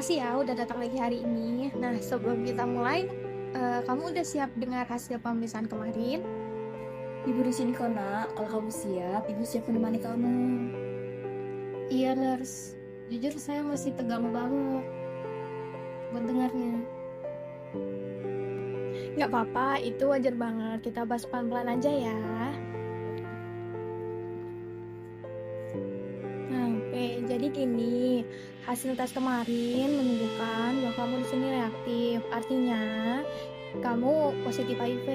Makasih ya udah datang lagi hari ini. Nah, sebelum kita mulai, kamu udah siap dengar hasil pemeriksaan kemarin? Ibu di sini kok, Nak. Kalau kamu siap, Ibu siap menemani kamu. Iya, nurse. Jujur saya masih tegang banget buat dengarnya. Nggak apa-apa, itu wajar banget. Kita bahas pelan-pelan aja ya. Nah, oke. Jadi gini, hasil tes kemarin menunjukkan bahwa kamu di sini reaktif. Artinya, kamu positif HIV.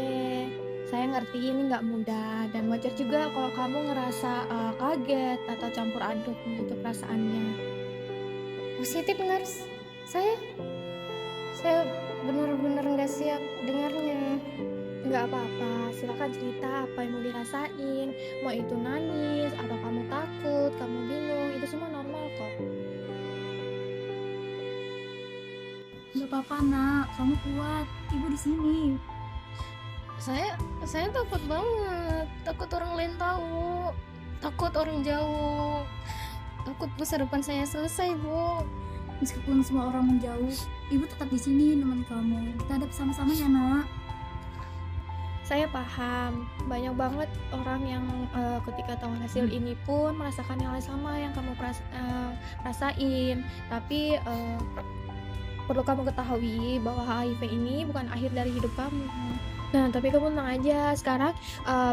Saya ngerti ini nggak mudah dan wajar juga kalau kamu ngerasa kaget atau campur aduk gitu perasaannya. Positif nurse. Saya benar-benar nggak siap dengarnya. Nggak apa-apa, silakan cerita apa yang mau dirasain. Mau itu nangis atau kamu takut, kamu bingung, itu semua normal kok. Nggak apa-apa, Nak. Kamu kuat. Ibu di sini. Saya takut banget. Takut orang lain tahu. Takut orang jauh. Takut masa depan saya selesai, Bu. Meskipun semua orang menjauh, Ibu tetap di sini nemenin kamu. Kita hadap sama-sama ya, Nak. Saya paham, banyak banget orang yang ketika tahu hasil ini pun merasakan hal yang sama yang kamu rasain. Tapi perlu kamu ketahui bahwa HIV ini bukan akhir dari hidup kamu. Nah, tapi kamu tenang aja. Sekarang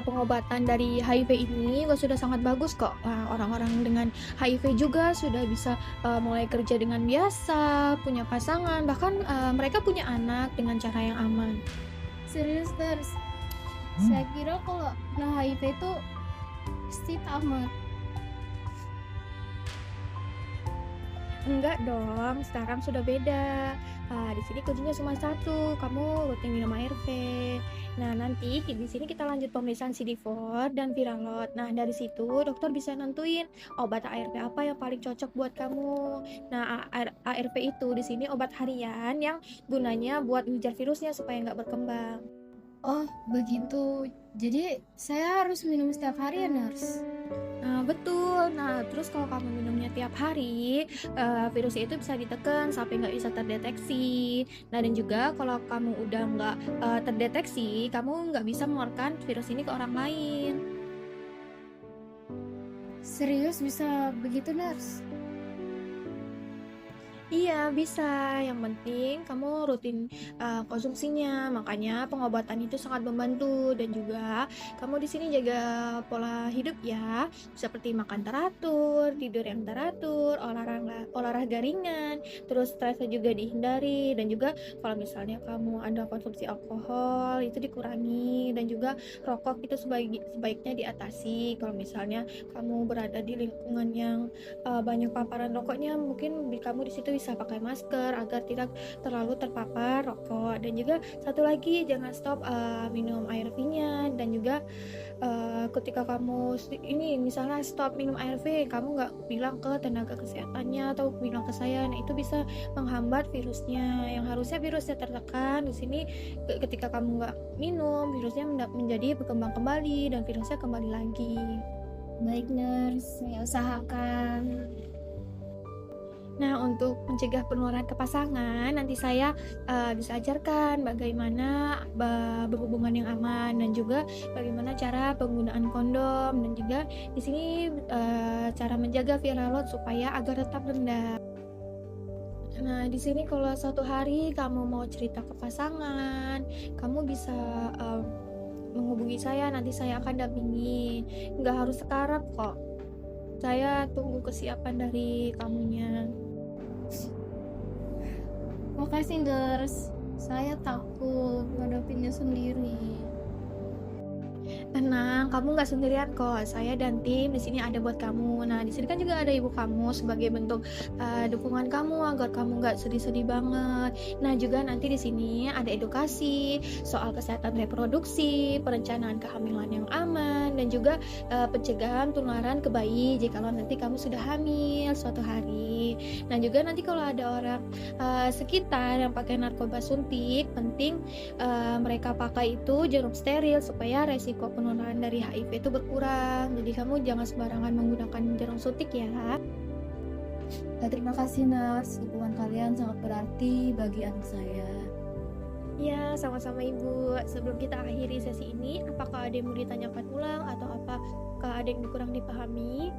pengobatan dari HIV ini sudah sangat bagus kok. Orang-orang dengan HIV juga sudah bisa mulai kerja dengan biasa, punya pasangan, bahkan mereka punya anak dengan cara yang aman. Serius, nurse. Saya kira kalau HIV itu pasti tamat. Enggak dong, sekarang sudah beda. Di sini kuncinya cuma satu, kamu rutin minum ARV. Nah, nanti di sini kita lanjut pemeriksaan CD4 dan Viralot. Nah, dari situ dokter bisa nentuin obat ARV apa yang paling cocok buat kamu. Nah, ARV itu di sini obat harian yang gunanya buat ngejar virusnya supaya nggak berkembang. Oh, begitu. Jadi saya harus minum setiap hari ya, nurse? Nah, betul. Nah, terus kalau kamu minumnya tiap hari, virusnya itu bisa ditekan sampai nggak bisa terdeteksi. Nah, dan juga kalau kamu udah nggak terdeteksi, kamu nggak bisa mengeluarkan virus ini ke orang lain. Serius bisa begitu, nurse? Iya, bisa. Yang penting kamu rutin konsumsinya. Makanya pengobatan itu sangat membantu dan juga kamu di sini jaga pola hidup ya, seperti makan teratur, tidur yang teratur, olahraga ringan, terus stresnya juga dihindari dan juga kalau misalnya kamu ada konsumsi alkohol itu dikurangi dan juga rokok itu sebaiknya diatasi. Kalau misalnya kamu berada di lingkungan yang banyak paparan rokoknya, mungkin kamu di situ bisa pakai masker agar tidak terlalu terpapar rokok. Dan juga satu lagi, jangan stop minum ARV-nya. Dan juga ketika kamu ini misalnya stop minum ARV, kamu nggak bilang ke tenaga kesehatannya atau bilang ke saya, nah itu bisa menghambat virusnya. Yang harusnya virusnya tertekan, di sini ketika kamu nggak minum, virusnya menjadi berkembang kembali dan virusnya kembali lagi. Baik, nurse. Saya usahakan. Nah, untuk mencegah penularan ke pasangan, nanti saya bisa ajarkan bagaimana berhubungan yang aman dan juga bagaimana cara penggunaan kondom dan juga di sini cara menjaga viral load supaya agar tetap rendah. Nah, di sini kalau suatu hari kamu mau cerita ke pasangan, kamu bisa menghubungi saya, nanti saya akan dampingi. Nggak harus sekarang kok. Saya tunggu kesiapan dari kamunya. Makasih, nurse. Saya takut ngadepinnya sendiri. Tenang, kamu nggak sendirian kok. Saya dan tim di sini ada buat kamu. Nah, di sini kan juga ada ibu kamu sebagai bentuk dukungan kamu agar kamu nggak sedih-sedih banget. Nah, juga nanti di sini ada edukasi soal kesehatan reproduksi, perencanaan kehamilan yang aman, dan juga pencegahan penularan ke bayi jikalau nanti kamu sudah hamil suatu hari. Nah, juga nanti kalau ada orang sekitar yang pakai narkoba suntik, penting mereka pakai itu jarum steril supaya resiko penularan dari HIV itu berkurang. Jadi kamu jangan sembarangan menggunakan jarum suntik ya. Terima kasih nurse, dukungan kalian sangat berarti bagi anak saya. Ya, sama-sama Ibu. Sebelum kita akhiri sesi ini, apakah ada yang mau ditanyakan ulang atau apakah ada yang kurang dipahami?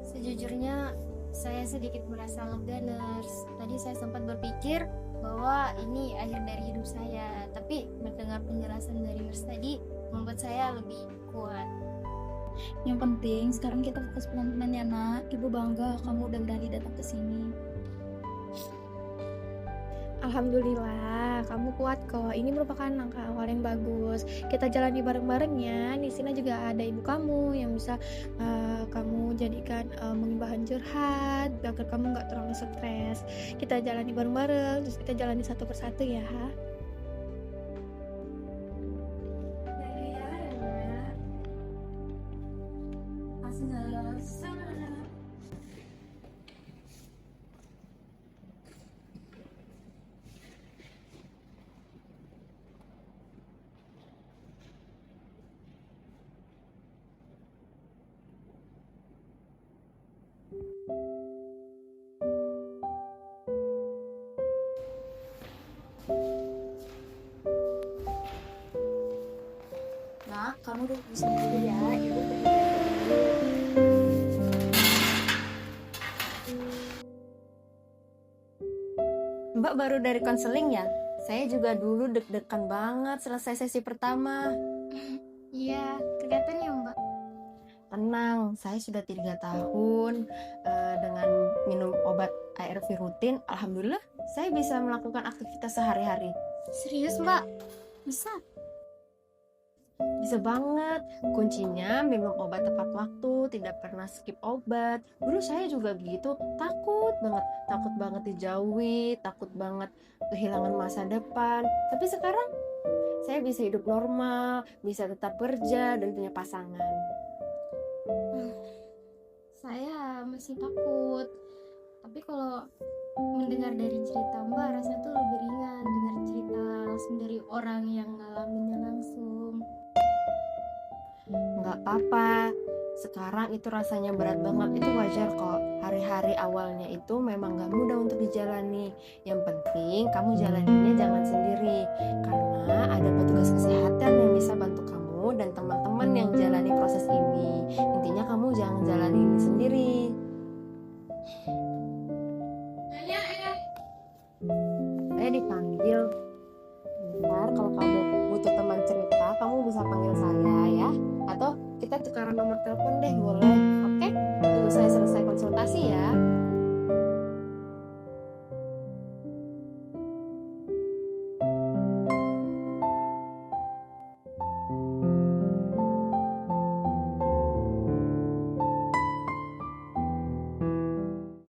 Sejujurnya saya sedikit merasa lega, nurse. Tadi saya sempat berpikir bahwa ini akhir dari hidup saya, tapi mendengar penjelasan dari nurse tadi membuat saya lebih kuat. Yang penting sekarang kita fokus pelan-pelan ya nak. Ibu bangga kamu udah berani datang ke sini. Alhamdulillah, kamu kuat kok. Ini merupakan langkah awal yang bagus. Kita jalani bareng-bareng ya. Di sini juga ada ibu kamu yang bisa kamu jadikan mungkin bahan curhat agar kamu nggak terlalu stres. Kita jalani bareng-bareng, terus kita jalani satu persatu ya. Nak, kamu duduk di sini dulu ya. Ibu pergi dulu. Mbak baru dari konseling ya? Saya juga dulu deg-degan banget selesai sesi pertama. Iya, kelihatan ya Mbak. Tenang, saya sudah 3 tahun dengan minum obat ARV rutin. Alhamdulillah, saya bisa melakukan aktivitas sehari-hari. Serius Mbak? Bisa? Bisa banget. Kuncinya minum obat tepat waktu, tidak pernah skip obat. Dulu saya juga begitu, takut banget dijauhi, takut banget kehilangan masa depan. Tapi sekarang saya bisa hidup normal, bisa tetap kerja dan punya pasangan. Saya masih takut. Tapi kalau mendengar dari cerita Mbak, rasanya tuh lebih ringan. Dengar cerita langsung dari orang yang ngalaminnya langsung. Nggak apa-apa, sekarang itu rasanya berat banget, itu wajar kok. Hari-hari awalnya itu memang nggak mudah untuk dijalani. Yang penting kamu jalaninnya jangan sendiri, karena ada petugas kesehatan yang bisa bantu kamu dan teman-teman yang jalani proses ini. Intinya kamu jangan jalani ini sendiri. Saya dipanggil. Ntar kalau kamu butuh teman cerita, kamu bisa panggil saya ya. Atau kita tukaran nomor telepon deh, boleh. Oke? Tunggu saya selesai konsultasi ya.